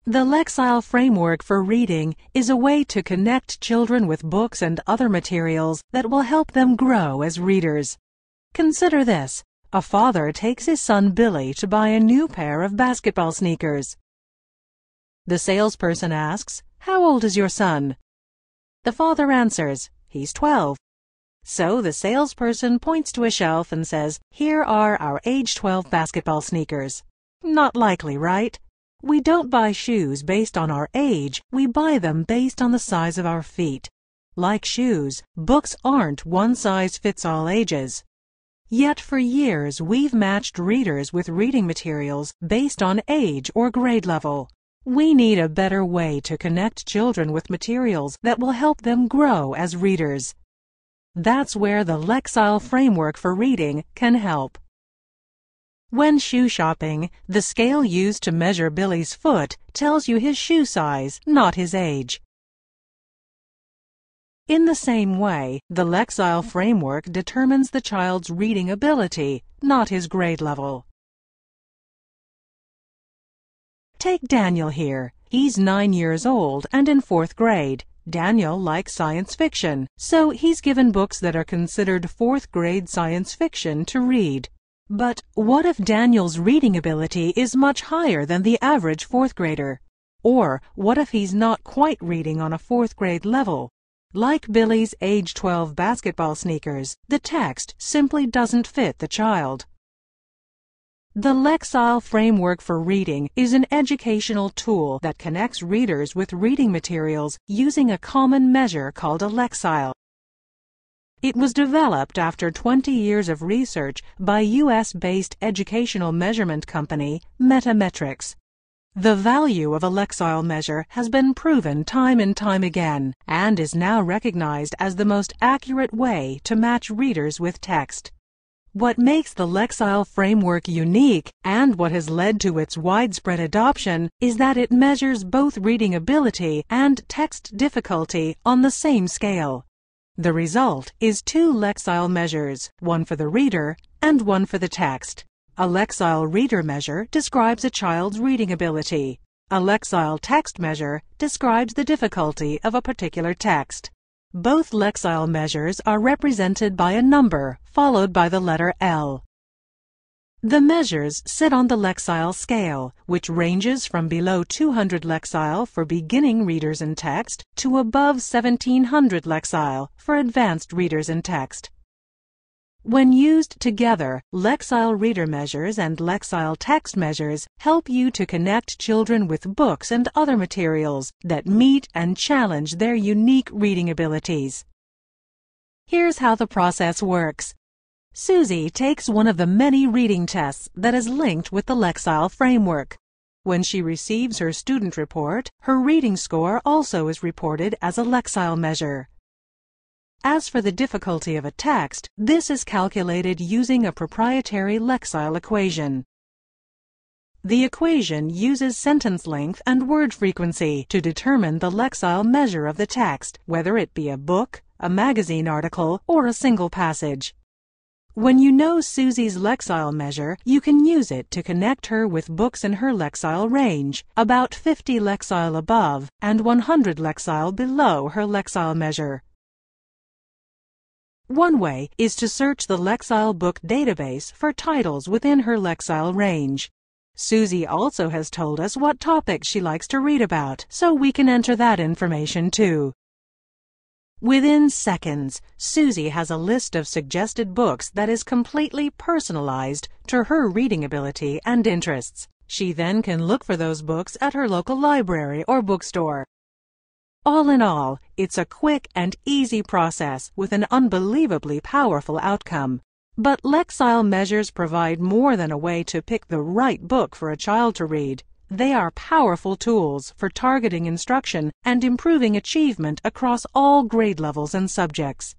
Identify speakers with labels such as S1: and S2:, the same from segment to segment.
S1: The Lexile Framework for Reading is a way to connect children with books and other materials that will help them grow as readers. Consider this. A father takes his son Billy to buy a new pair of basketball sneakers. The salesperson asks, "How old is your son?" The father answers, "He's 12. So the salesperson points to a shelf and says, "Here are our age 12 basketball sneakers." Not likely, right? We don't buy shoes based on our age, we buy them based on the size of our feet. Like shoes, books aren't one-size-fits-all ages. Yet for years we've matched readers with reading materials based on age or grade level. We need a better way to connect children with materials that will help them grow as readers. That's where the Lexile Framework for Reading can help. When shoe shopping, the scale used to measure Billy's foot tells you his shoe size, not his age. In the same way, the Lexile Framework determines the child's reading ability, not his grade level. Take Daniel here. He's 9 years old and in 4th grade. Daniel likes science fiction, so he's given books that are considered 4th grade science fiction to read. But what if Daniel's reading ability is much higher than the average 4th grader? Or what if he's not quite reading on a 4th grade level? Like Billy's age 12 basketball sneakers, the text simply doesn't fit the child. The Lexile Framework for Reading is an educational tool that connects readers with reading materials using a common measure called a lexile. It was developed after 20 years of research by US-based educational measurement company Metametrics. The value of a lexile measure has been proven time and time again and is now recognized as the most accurate way to match readers with text. What makes the Lexile Framework unique and what has led to its widespread adoption is that it measures both reading ability and text difficulty on the same scale. The result is 2 lexile measures, one for the reader and one for the text. A lexile reader measure describes a child's reading ability. A lexile text measure describes the difficulty of a particular text. Both lexile measures are represented by a number followed by the letter L. The measures sit on the lexile scale, which ranges from below 200 lexile for beginning readers in text to above 1700 lexile for advanced readers in text. When used together, lexile reader measures and lexile text measures help you to connect children with books and other materials that meet and challenge their unique reading abilities. Here's how the process works. Susie takes one of the many reading tests that is linked with the Lexile Framework. When she receives her student report, her reading score also is reported as a lexile measure. As for the difficulty of a text, this is calculated using a proprietary lexile equation. The equation uses sentence length and word frequency to determine the lexile measure of the text, whether it be a book, a magazine article, or a single passage. When you know Susie's lexile measure, you can use it to connect her with books in her lexile range, about 50 lexile above and 100 lexile below her lexile measure. One way is to search the Lexile book database for titles within her lexile range. Susie also has told us what topics she likes to read about, so we can enter that information too. Within seconds, Susie has a list of suggested books that is completely personalized to her reading ability and interests. She then can look for those books at her local library or bookstore. All in all, it's a quick and easy process with an unbelievably powerful outcome. But lexile measures provide more than a way to pick the right book for a child to read. They are powerful tools for targeting instruction and improving achievement across all grade levels and subjects.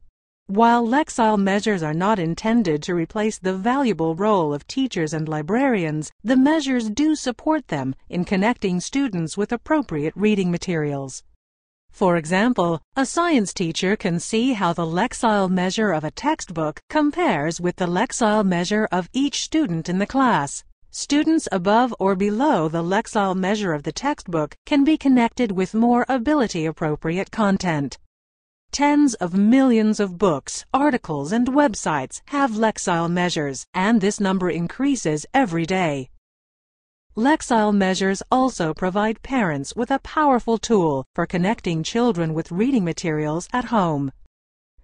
S1: While lexile measures are not intended to replace the valuable role of teachers and librarians, the measures do support them in connecting students with appropriate reading materials. For example, a science teacher can see how the lexile measure of a textbook compares with the lexile measure of each student in the class. Students above or below the Lexile measure of the textbook can be connected with more ability-appropriate content. Tens of millions of books, articles, and websites have Lexile measures, and this number increases every day. Lexile measures also provide parents with a powerful tool for connecting children with reading materials at home.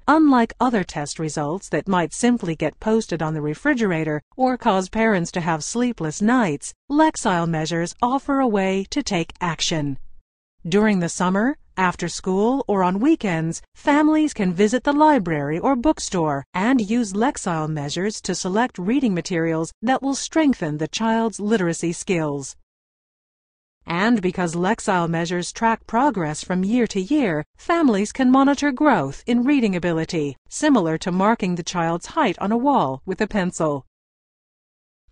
S1: Unlike other test results that might simply get posted on the refrigerator or cause parents to have sleepless nights, Lexile measures offer a way to take action. During the summer, after school, or on weekends, families can visit the library or bookstore and use Lexile measures to select reading materials that will strengthen the child's literacy skills. And because Lexile measures track progress from year to year, families can monitor growth in reading ability, similar to marking the child's height on a wall with a pencil.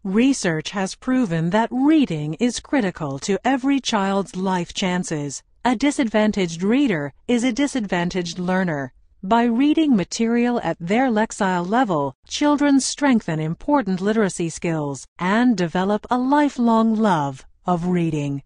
S1: Research has proven that reading is critical to every child's life chances. A disadvantaged reader is a disadvantaged learner. By reading material at their Lexile level, children strengthen important literacy skills and develop a lifelong love of reading.